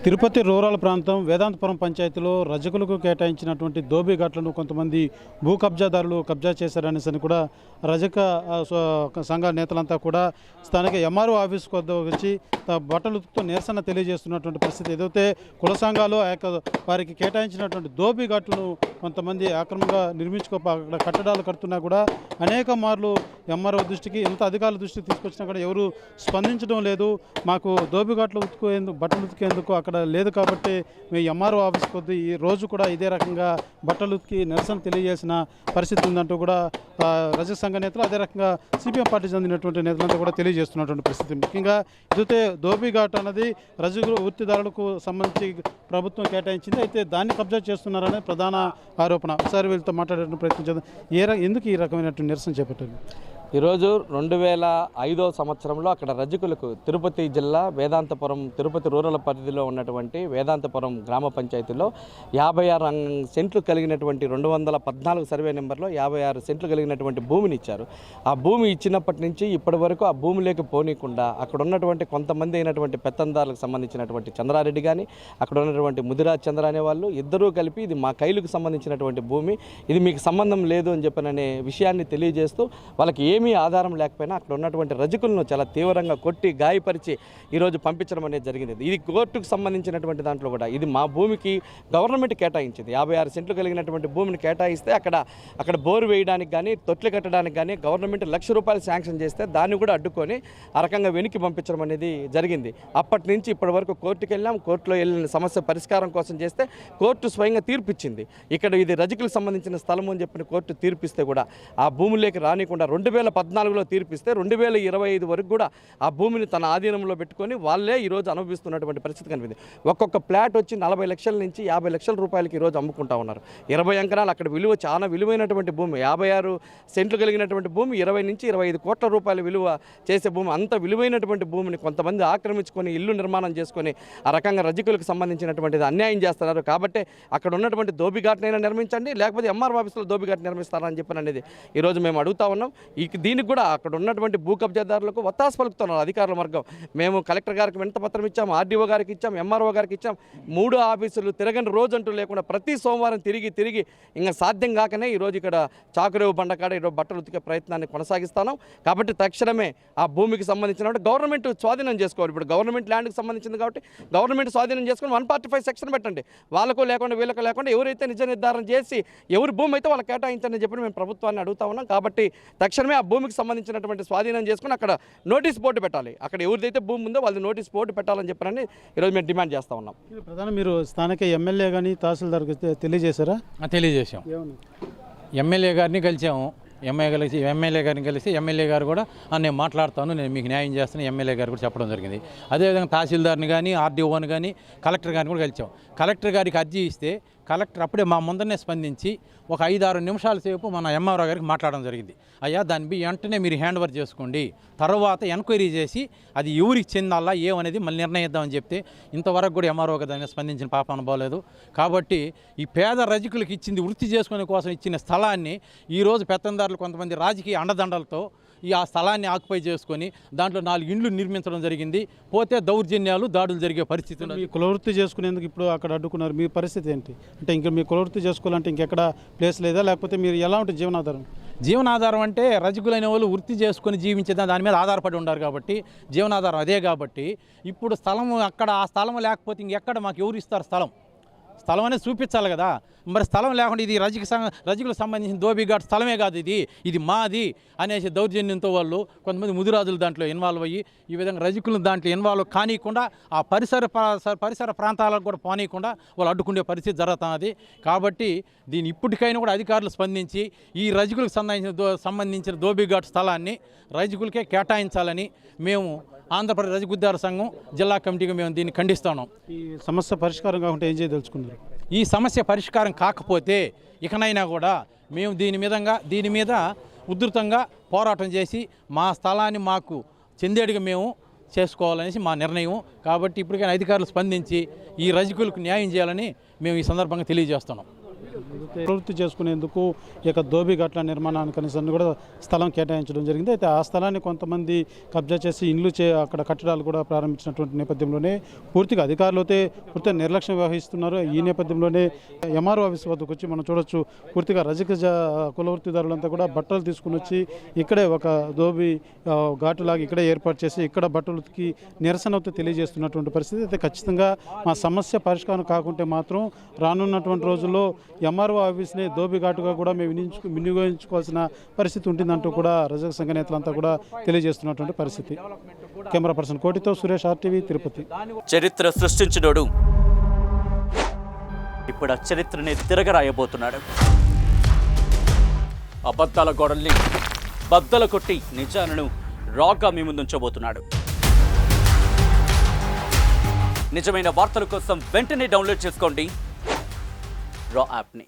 Tirupati rural ప్రాంతం వేదాంతపురం పంచాయతీలో రజకులకు కేటాయించినటువంటి దోబీ ఘాట్లను కొంతమంది భూ కబ్జాదారులు కబ్జా చేశారనేసి కూడా రజక సంఘ నేతలంతా కూడా స్థానిక ఎంఆర్ఓ ఆఫీస్కు వద్ద వచ్చి బట్టలతో నిరసన తెలియజేస్తున్నటువంటి పరిస్థితి. ఏదైతే కుల సంఘాలు వారికి కేటాయించినటువంటి దోబీ ఘాట్లను కొంతమంది ఆక్రమంగా అక్కడ కట్టడాలు కడుతున్నా కూడా అనేక మార్లు ఎంఆర్ఓ దృష్టికి ఎంత అధికారుల దృష్టికి తీసుకొచ్చినా కూడా ఎవరు స్పందించడం లేదు. మాకు దోబీ ఘాట్లు బట్టలు ఉతికేందుకు అక్కడ లేదు కాబట్టి మేము ఎంఆర్ఓ ఆఫీస్కి వద్దు ఈ రోజు కూడా ఇదే రకంగా బట్టలు ఉతికి నిరసన తెలియజేసిన పరిస్థితి ఉందంటూ కూడా రజక సంఘ నేతలు అదే రకంగా సిపిఎం పార్టీ చెందినటువంటి నేతలంతా కూడా తెలియజేస్తున్నటువంటి పరిస్థితి. ముఖ్యంగా ఇదైతే దోబీ ఘాట్ అన్నది రజకులు వృత్తిదారులకు సంబంధించి ప్రభుత్వం కేటాయించింది. అయితే దాన్ని కబ్జా చేస్తున్నారనే ప్రధాన ఆరోపణ. ఒకసారి వీళ్ళతో మాట్లాడేటువంటి ప్రయత్నం చేద్దాం. ఎందుకు ఈ రకమైనటువంటి నిరసన చేపట్టారు? ఈరోజు 2005 సంవత్సరంలో అక్కడ రజకులకు తిరుపతి జిల్లా వేదాంతపురం తిరుపతి రూరల్ పరిధిలో ఉన్నటువంటి వేదాంతపురం గ్రామ పంచాయతీలో 56 సెంట్లు కలిగినటువంటి 214 సర్వే నెంబర్లో 56 సెంట్లు కలిగినటువంటి భూమిని ఇచ్చారు. ఆ భూమి ఇచ్చినప్పటి నుంచి ఇప్పటి వరకు ఆ భూమిలోకి పోనీయకుండా అక్కడ ఉన్నటువంటి కొంతమంది అయినటువంటి పెత్తందారులకు సంబంధించినటువంటి చంద్రారెడ్డి కానీ అక్కడ ఉన్నటువంటి ముదిరాజ్ చంద్ర అనే వాళ్ళు ఇద్దరూ కలిపి ఇది మా కైలుకు సంబంధించినటువంటి భూమి, ఇది మీకు సంబంధం లేదు అని చెప్పననే విషయాన్ని తెలియజేస్తూ వాళ్ళకి ఏమీ ఆధారం లేకపోయినా అక్కడ ఉన్నటువంటి రజకులను చాలా తీవ్రంగా కొట్టి గాయపరిచి ఈరోజు పంపించడం అనేది జరిగింది. ఇది కోర్టుకు సంబంధించినటువంటి దాంట్లో కూడా ఇది మా భూమికి గవర్నమెంట్ కేటాయించింది. 56 సెంట్లు కలిగినటువంటి భూమిని కేటాయిస్తే అక్కడ బోరు వేయడానికి కానీ తొట్లు కట్టడానికి కానీ గవర్నమెంట్ ₹1,00,000 శాంక్షన్ చేస్తే దాన్ని కూడా అడ్డుకొని ఆ రకంగా వెనక్కి పంపించడం అనేది జరిగింది. అప్పటి నుంచి ఇప్పటి వరకు కోర్టుకు వెళ్ళాం. కోర్టులో వెళ్ళిన సమస్య పరిష్కారం కోసం చేస్తే కోర్టు స్వయంగా తీర్పు ఇచ్చింది. ఇక్కడ ఇది రజకులకు సంబంధించిన స్థలం అని చెప్పిన కోర్టు తీర్పిస్తే కూడా ఆ భూముల్లోకి రానికుండా 2014లో తీర్పిస్తే 2025 వరకు కూడా ఆ భూమిని తన ఆధీనంలో పెట్టుకొని వాళ్ళే ఈరోజు అనుభవిస్తున్నటువంటి పరిస్థితి కనిపించింది. ఒక్కొక్క ప్లాట్ వచ్చి 40 లక్షల నుంచి 50 లక్షల రూపాయలకి ఈరోజు అమ్ముకుంటా ఉన్నారు. 20 ఎకరాలు అక్కడ విలువ చాలా విలువైనటువంటి భూమి, 56 సెంట్లు కలిగినటువంటి భూమి 20 నుంచి 25 కోట్ల రూపాయల విలువ చేసే భూమి, అంత విలువైనటువంటి భూమిని కొంతమంది ఆక్రమించుకొని ఇల్లు నిర్మాణం చేసుకొని ఆ రకంగా రజకులకు సంబంధించినటువంటిది అన్యాయం చేస్తున్నారు. కాబట్టి అక్కడ ఉన్నటువంటి దోబీ ఘాట్నైనా నిర్మించండి, లేకపోతే ఎంఆర్ ఆఫీస్లో దోబీ ఘాట్ నిర్మిస్తారని చెప్పిన అనేది ఈరోజు మేము అడుగుతా ఉన్నాం. దీనికి కూడా అక్కడ ఉన్నటువంటి భూ కబ్జాదారులకు ఒత్తాస పలుకుతున్నారు అధికారుల వర్గం. మేము కలెక్టర్ గారికి వినతిపత్రం ఇచ్చాం, ఆర్డీఓ గారికి ఇచ్చాం, ఎంఆర్ఓ గారికి ఇచ్చాం. 3 ఆఫీసులు తిరగని రోజు అంటూ లేకుండా ప్రతి సోమవారం తిరిగి ఇంకా సాధ్యం కాకనే ఈరోజు ఇక్కడ చాకురేవు బండకాడ ఈరోజు బట్టలు ఉతికే ప్రయత్నాన్ని కొనసాగిస్తాను. కాబట్టి తక్షణమే ఆ భూమికి సంబంధించిన గవర్నమెంట్ స్వాధీనం చేసుకోవాలి. ఇప్పుడు గవర్నమెంట్ ల్యాండ్కి సంబంధించింది కాబట్టి గవర్నమెంట్ స్వాధీనం చేసుకొని 145 సెక్షన్ పెట్టండి. వాళ్ళకు లేకుండా వీళ్ళకు లేకుండా ఎవరైతే నిజ నిర్ధారణ చేసి ఎవరి భూమి అయితే వాళ్ళకి కేటాయించని చెప్పి మేము ప్రభుత్వాన్ని అడుగుతా ఉన్నాం. కాబట్టి తక్షణమే ఆ భూమికి సంబంధించినటువంటి స్వాధీనం చేసుకుని అక్కడ నోటీస్ బోర్డు పెట్టాలి. అక్కడ ఎవరిదైతే భూమి ఉందో వాళ్ళు నోటీస్ బోర్డు పెట్టాలని చెప్పని ఈరోజు మేము డిమాండ్ చేస్తూ ఉన్నాం. ప్రధాన మీరు స్థానిక ఎమ్మెల్యే కానీ తహసీల్దార్కి తెలియజేశారా? తెలియజేశాం. ఎమ్మెల్యే గారిని కలిసాము. ఎమ్మెల్యే గారిని కలిసి ఎమ్మెల్యే గారు కూడా నేను మాట్లాడతాను, నేను మీకు న్యాయం చేస్తాను ఎమ్మెల్యే గారు కూడా చెప్పడం జరిగింది. అదేవిధంగా తహసీల్దార్ని కానీ ఆర్డీఓని కానీ కలెక్టర్ గారిని కూడా కలిసాం. కలెక్టర్ గారికి అర్జీ ఇస్తే కలెక్టర్ అప్పుడే మా ముందరనే స్పందించి ఒక 5-6 నిమిషాల సేపు మన ఎంఆర్ఓ గారికి మాట్లాడడం జరిగింది. అయ్యా దాన్ని వెంటనే మీరు హ్యాండ్ ఓవర్ చేసుకోండి, తర్వాత ఎంక్వైరీ చేసి అది ఎవరికి చెందాలా ఏమనేది మళ్ళీ నిర్ణయిద్దామని చెప్తే ఇంతవరకు కూడా ఎంఆర్ఓ గారు దాన్ని స్పందించిన పాప అనుకోలేదు. కాబట్టి ఈ పేద రజకులకు ఇచ్చింది వృత్తి చేసుకునే కోసం ఇచ్చిన స్థలాన్ని ఈరోజు పెత్తందారులు కొంతమంది రాజకీయ అండదండలతో ఆ స్థలాన్ని ఆక్యుపై చేసుకొని దాంట్లో 4 ఇండ్లు నిర్మించడం జరిగింది. పోతే దౌర్జన్యాలు దాడులు జరిగే పరిస్థితి. మీ కులవృత్తి చేసుకునేందుకు ఇప్పుడు అక్కడ అడ్డుకున్నారు, మీ పరిస్థితి ఏంటి? అంటే ఇంకా మీ కులవృత్తి చేసుకోవాలంటే ఇంకెక్కడ ప్లేస్ లేదా, లేకపోతే మీరు ఎలా ఉంటుంది జీవనాధారం? జీవనాధారం అంటే రజకులైన వాళ్ళు వృత్తి చేసుకొని జీవించేదా దాని మీద ఆధారపడి ఉన్నారు కాబట్టి జీవనాధారం అదే. కాబట్టి ఇప్పుడు స్థలము అక్కడ ఆ స్థలం లేకపోతే ఇంకెక్కడ మాకు ఎవరు ఇస్తారు స్థలం? స్థలం అనేది చూపించాలి కదా. మరి స్థలం లేకుండా ఇది రజకులకు సంబంధించిన దోబీ ఘాట్ స్థలమే కాదు, ఇది మాది అనేసి దౌర్జన్యంతో వాళ్ళు కొంతమంది ముదిరాజులు దాంట్లో ఇన్వాల్వ్ అయ్యి ఈ విధంగా రజకులను దాంట్లో ఇన్వాల్వ్ కానీయకుండా ఆ పరిసర ప్రాంతాలకు కూడా పోనీయకుండా వాళ్ళు అడ్డుకునే పరిస్థితి జరుగుతున్నది. కాబట్టి దీని ఇప్పటికైనా కూడా అధికారులు స్పందించి ఈ రజకులకు సంబంధించిన దోబీ ఘాట్ స్థలాన్ని రజకులకే కేటాయించాలని మేము ఆంధ్రప్రదేశ్ రజక ఉద్యోగ సంఘం జిల్లా కమిటీగా మేము దీన్ని ఖండిస్తున్నాం. ఈ సమస్య పరిష్కారం కాకుండా ఏం చేయదలుచుకున్నారు? ఈ సమస్య పరిష్కారం కాకపోతే ఇకనైనా కూడా మేము దీని మీద ఉధృతంగా పోరాటం చేసి మా స్థలాన్ని మాకు చెందేడుగా మేము చేసుకోవాలనేసి మా నిర్ణయం. కాబట్టి ఇప్పటికైనా అధికారులు స్పందించి ఈ రజకులకు న్యాయం చేయాలని మేము ఈ సందర్భంగా తెలియజేస్తున్నాం. ప్రవృత్తి చేసుకునేందుకు ఈ యొక్క దోబి ఘాట్ల నిర్మాణానికి కూడా స్థలం కేటాయించడం జరిగింది. అయితే ఆ స్థలాన్ని కొంతమంది కబ్జా చేసి ఇండ్లు అక్కడ కట్టడాలు కూడా ప్రారంభించినటువంటి నేపథ్యంలోనే పూర్తిగా అధికారులు అయితే పూర్తిగా నిర్లక్ష్యం వహిస్తున్నారు. ఈ నేపథ్యంలోనే ఎంఆర్ఓ ఆఫీస్ వద్దకు వచ్చి మనం చూడొచ్చు, పూర్తిగా రజక కులవృత్తిదారులంతా కూడా బట్టలు తీసుకుని వచ్చి ఇక్కడే ఒక దోబి ఘాటులాగా ఇక్కడే ఏర్పాటు చేసి ఇక్కడ బట్టలకి నిరసనతో తెలియజేస్తున్నటువంటి పరిస్థితి. అయితే ఖచ్చితంగా మా సమస్య పరిష్కారం కాకుంటే మాత్రం రానున్నటువంటి రోజుల్లో ఎంఆర్ఓ ఆఫీస్ని దోబి ఘాటుగా కూడా మేము వినియోగించుకోవాల్సిన పరిస్థితి ఉంటుందంటూ కూడా రజక సంఘ నేతలంతా కూడా తెలియజేస్తున్నటువంటి పరిస్థితి. కెమెరా పర్సన్ కోటితో సురేష్, RTV, తిరుపతి. చరిత్ర సృష్టించినోడు ఇప్పుడు ఆ చరిత్రని తిరగరాయబోతున్నాడు. అబద్ధాల గోడల్ని బద్దల కొట్టి నిజాలను రాగా మీ ముందుంచబోతున్నాడు. నిజమైన వార్తల కోసం వెంటనే డౌన్లోడ్ చేసుకోండి రా యాప్ని.